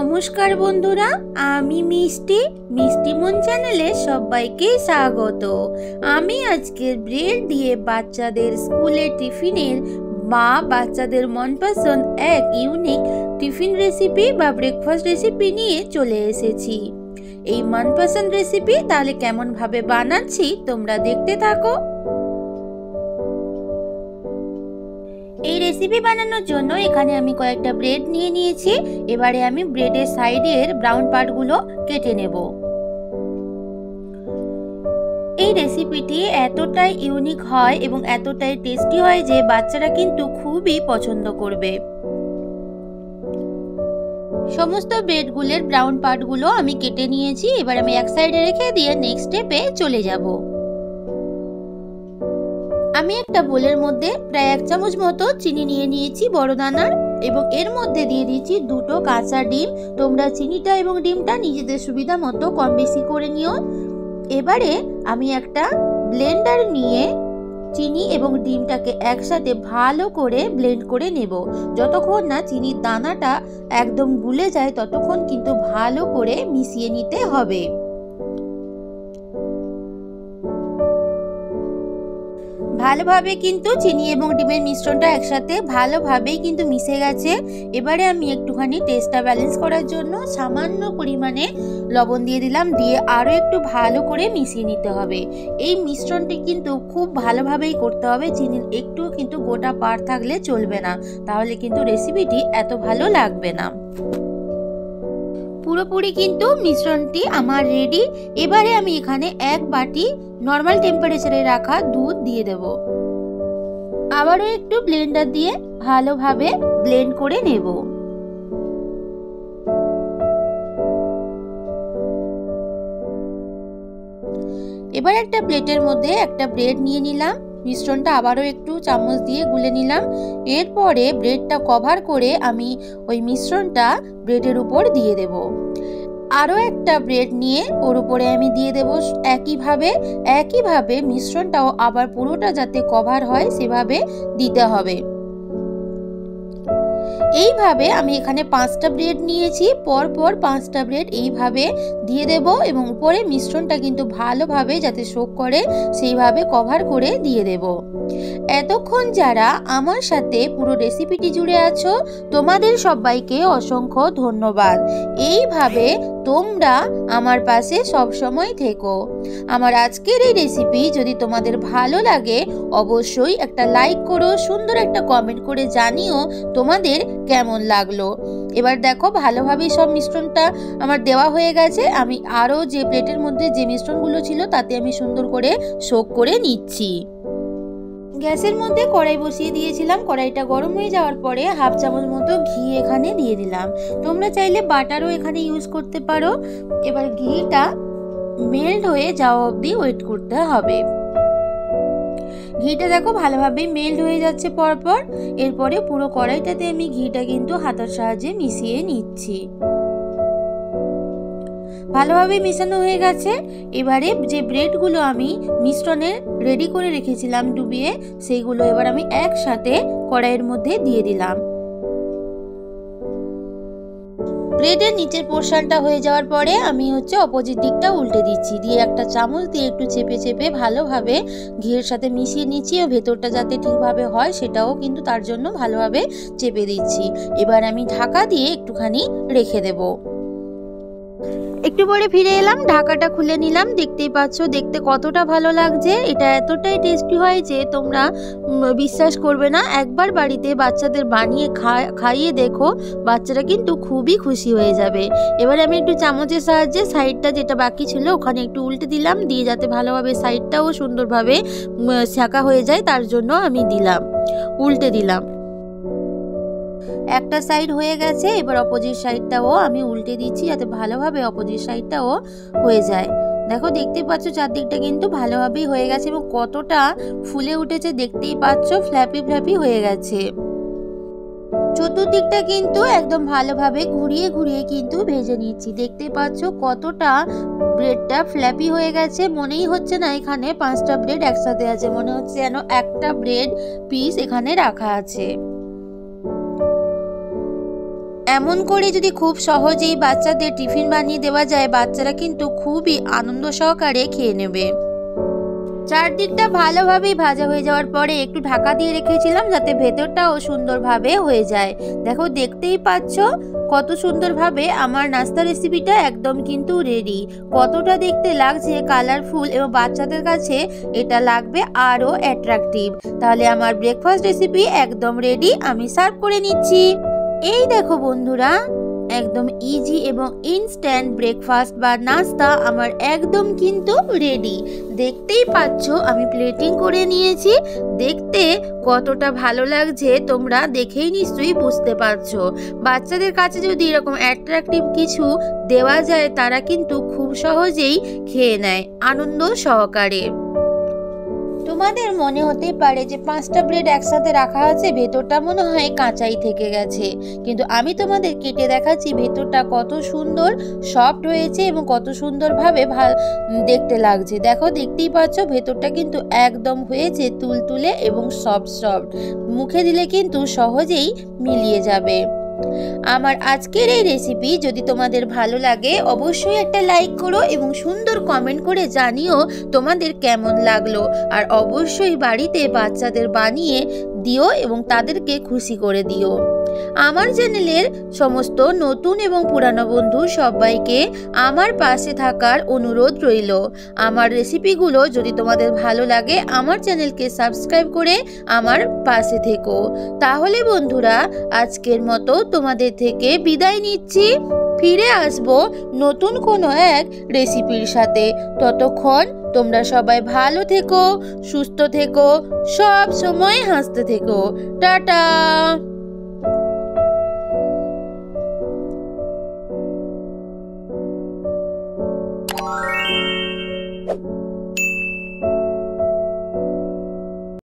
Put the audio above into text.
নমস্কার বন্ধুরা, আমি মিষ্টি মন চ্যানেলে সবাইকে স্বাগত। আমি আজকে ব্রেড দিয়ে বাচ্চাদের স্কুলে টিফিনের বা বাচ্চাদের মনপসন্দ এক ইউনিক টিফিন রেসিপি বা ব্রেকফাস্ট রেসিপি নিয়ে চলে এসেছি। এই মনপসন্দ রেসিপি তাহলে কেমন ভাবে বানাচ্ছি তোমরা দেখতে থাকো। এই রেসিপি বানানোর জন্য এখানে আমি কয়েকটা ব্রেড নিয়ে নিয়েছি। এবারে আমি ব্রেডের সাইডের ব্রাউন পার্টগুলো কেটে নেব। এই রেসিপিটি এতটাই ইউনিক হয় এবং এতটাই টেস্টি হয় যে বাচ্চারা কিন্তু খুবই পছন্দ করবে। সমস্ত ব্রেডগুলোর ব্রাউন পার্টগুলো আমি কেটে নিয়েছি। এবার আমি এক সাইডে রেখে দিয়ে নেক্সট স্টেপে চলে যাব। আমি একটা বোলের মধ্যে প্রায় 1 চামচ মতো চিনি নিয়ে নিয়েছি বড় দানার, এবং এর মধ্যে দিয়ে দিয়েছি 2টো কাঁচা ডিম। তোমরা চিনিটা এবং ডিমটা নিজেদের সুবিধা মতো কম বেশি করে নিও। এবারে আমি একটা ব্লেন্ডার নিয়ে চিনি এবং ডিমটাকে একসাথে ভালো করে ব্লেন্ড করে নেব। যতক্ষণ না চিনির দানাটা একদম গুলে যায় ততক্ষণ কিন্তু ভালো করে মিশিয়ে নিতে হবে। ভালোভাবে কিন্তু চিনি এবং ডিমের মিশ্রণটা একসাথে ভালোভাবেই কিন্তু মিশে গেছে। এবারে আমি একটুখানি টেস্টটা ব্যালেন্স করার জন্য সামান্য পরিমাণে লবণ দিয়ে দিলাম, দিয়ে আরও একটু ভালো করে মিশিয়ে নিতে হবে। এই মিশ্রণটি কিন্তু খুব ভালোভাবেই করতে হবে, চিনির একটু কিন্তু গোটা পার থাকলে চলবে না, তাহলে কিন্তু রেসিপিটি এত ভালো লাগবে না। পুরোপুরি কিন্তু মিশ্রণটি আমার রেডি। এবারে আমি এখানে 1 বাটি নর্মাল টেম্পারেচারে রাখা দুধ দিয়ে দেব। আবারও একটু ব্লেন্ডার দিয়ে ভালোভাবে ব্লেন্ড করে নেব। এবার একটা প্লেটের মধ্যে একটা ব্রেড নিয়ে নিলাম। মিশ্রণটা আবারও একটু চামচ দিয়ে গুলে নিলাম। এরপরে ব্রেডটা কভার করে আমি ওই মিশ্রণটা ব্রেডের উপর দিয়ে দেব। আরও একটা ব্রেড নিয়ে ওর উপরে আমি দিয়ে দেব একইভাবে মিশ্রণটাও আবার পুরোটা যাতে কভার হয় সেভাবে দিতে হবে। এইভাবে আমি এখানে 5টা ব্রেড নিয়েছি, পরপর 5টা ব্রেড এইভাবে দিয়ে দেব এবং উপরে মিশ্রণটা কিন্তু ভালোভাবে যাতে শোক করে সেইভাবে কভার করে দিয়ে দেব। এতক্ষণ যারা আমার সাথে পুরো রেসিপিটি জুড়ে আছো তোমাদের সবাইকে অসংখ্য ধন্যবাদ। এইভাবে তোমরা আমার পাশে সব সময় থেকো। আমার আজকের এই রেসিপি যদি তোমাদের ভালো লাগে অবশ্যই একটা লাইক করো, সুন্দর একটা কমেন্ট করে জানিও তোমাদের কেমন লাগলো। এবার দেখো ভালোভাবে সব মিশ্রণটা আমার দেওয়া হয়ে গেছে। আমি আরও যে প্লেটের মধ্যে যে মিশ্রণগুলো ছিল তাতে আমি সুন্দর করে সোক করে নিচ্ছি। গ্যাসের মধ্যে কড়াই বসিয়ে দিয়েছিলাম। কড়াইটা গরম হয়ে যাওয়ার পরে 1/2 চামচ মতো ঘি এখানে দিয়ে দিলাম। তোমরা চাইলে বাটারও এখানে ইউজ করতে পারো। এবার ঘিটা মেল্ট হয়ে যাওয়া অবধি ওয়েট করতে হবে। ঘিটা দেখো ভালোভাবে মেল্ট হয়ে যাচ্ছে পরপর। এরপরে পুরো কড়াইটাতে আমি ঘিটা কিন্তু হাতের সাহায্যে মিশিয়ে নিচ্ছি। ভালোভাবে মেশানো হয়ে গেছে। এবারে যে ব্রেডগুলো আমি মিশ্রণে রেডি করে রেখেছিলাম ডুবিয়ে, সেইগুলো এবার আমি একসাথে কড়াইয়ের মধ্যে দিয়ে দিলাম। ব্রেডের নিচের পোর্শনটা হয়ে যাওয়ার পরে আমি অপোজিট দিকটা উল্টে দিচ্ছি, দিয়ে একটা চামচ দিয়ে একটু চেপে চেপে ভালোভাবে ঘিয়ের সাথে মিশিয়ে নিচ্ছি। ও ভেতরটা যাতে ঠিকভাবে হয় সেটাও কিন্তু তার জন্য ভালোভাবে চেপে দিচ্ছি। এবার আমি ঢাকা দিয়ে একটুখানি রেখে দেবো। একটু পরে ফিরে এলাম, ঢাকাটা খুলে নিলাম। দেখতেই পাচ্ছ দেখতে কতটা ভালো লাগছে। এটা এতটাই টেস্টি হয় যে তোমরা বিশ্বাস করবে না। একবার বাড়িতে বাচ্চাদের বানিয়ে খাইয়ে দেখো, বাচ্চারা কিন্তু খুবই খুশি হয়ে যাবে। এবারে আমি একটু চামচের সাহায্যে সাইডটা যেটা বাকি ছিল ওখানে একটু উল্টে দিলাম, দিয়ে যাতে ভালোভাবে সাইডটাও সুন্দরভাবে ছাঁকা হয়ে যায় তার জন্য আমি উল্টে দিলাম। একটা সাইড হয়ে গেছে, এবার অপোজিট সাইডটাও আমি উল্টে দিচ্ছি যাতে ভালোভাবে অপোজিট সাইডটাও হয়ে যায়। দেখো দেখতেই পাচ্ছ চারদিকটা কিন্তু ভালোভাবেই হয়ে গেছে এবং কতটা ফুলে উঠেছে দেখতেই পাচ্ছ, ফ্ল্যাপি হয়ে গেছে। চতুর্দিকটা কিন্তু একদম ভালোভাবে ঘুরিয়ে ঘুরিয়ে কিন্তু ভেজে নিচ্ছি। দেখতেই পাচ্ছ কতটা ব্রেডটা ফ্ল্যাপি হয়ে গেছে। মনেই হচ্ছে না এখানে 5টা ব্রেড একসাথে আছে, মনে হচ্ছে যেন একটা ব্রেড পিস এখানে রাখা আছে। এমন করে যদি খুব সহজেই বাচ্চাদের টিফিন বানিয়ে দেওয়া যায়, বাচ্চারা কিন্তু খুবই আনন্দ সহকারে খেয়ে নেবে। চারদিকটা ভালোভাবেই ভাজা হয়ে যাওয়ার পরে একটু ঢাকা দিয়ে রেখেছিলাম যাতে ভেতরটাও সুন্দরভাবে হয়ে যায়। দেখো, দেখতেই পাচ্ছ কত সুন্দরভাবে আমার নাস্তা রেসিপিটা একদম কিন্তু রেডি। কতটা দেখতে লাগছে কালারফুল, এবং বাচ্চাদের কাছে এটা লাগবে আরও অ্যাট্রাকটিভ। তাহলে আমার ব্রেকফাস্ট রেসিপি একদম রেডি, আমি সার্ভ করে নিচ্ছি। এই দেখো বন্ধুরা, একদম ইজি এবং ইনস্ট্যান্ট ব্রেকফাস্ট বা নাস্তা আমার একদম কিন্তু রেডি। দেখতেই পাচ্ছ আমি প্লেটিং করে নিয়েছি। দেখতে কতটা ভালো লাগছে তোমরা দেখেই নিশ্চয়ই বুঝতে পারছো। বাচ্চাদের কাছে যদি এরকম অ্যাট্রাকটিভ কিছু দেওয়া যায়, তারা কিন্তু খুব সহজেই খেয়ে নেয় আনন্দ সহকারে। তোমাদের মনে হতে পারে যে 5টা ব্রেড একসাথে রাখা আছে, ভেতরটা মনে হয় কাঁচাই থেকে গেছে, কিন্তু আমি তোমাদের কেটে দেখাচ্ছি ভেতরটা কত সুন্দর সফট হয়েছে এবং কত সুন্দরভাবে দেখতে লাগছে। দেখো, দেখতেই পাচ্ছ ভেতরটা কিন্তু একদম হয়েছে তুলতুলে এবং সফট। মুখে দিলে কিন্তু সহজেই মিলিয়ে যাবে। আমার আজকের এই রেসিপি যদি তোমাদের ভালো লাগে, অবশ্যই একটা লাইক করো এবং সুন্দর কমেন্ট করে জানিও তোমাদের কেমন লাগলো। আর অবশ্যই বাড়িতে বাচ্চাদের বানিয়ে দিও এবং তাদেরকে খুশি করে দিও। আমার চ্যানেলের সমস্ত নতুন এবং পুরানো বন্ধু সবাইকে আমার পাশে থাকার অনুরোধ রইল। আমার রেসিপিগুলো যদি তোমাদের ভালো লাগে, আমার চ্যানেলকে সাবস্ক্রাইব করে আমার পাশে থেকো। তাহলে বন্ধুরা, আজকের মতো তোমাদের থেকে বিদায় নিচ্ছি। ফিরে আসবো নতুন কোনো এক রেসিপির সাথে। ততক্ষণ তোমরা সবাই ভালো থেকো, সুস্থ থেকো, সব সময় হাসতে থেকো। টাটা।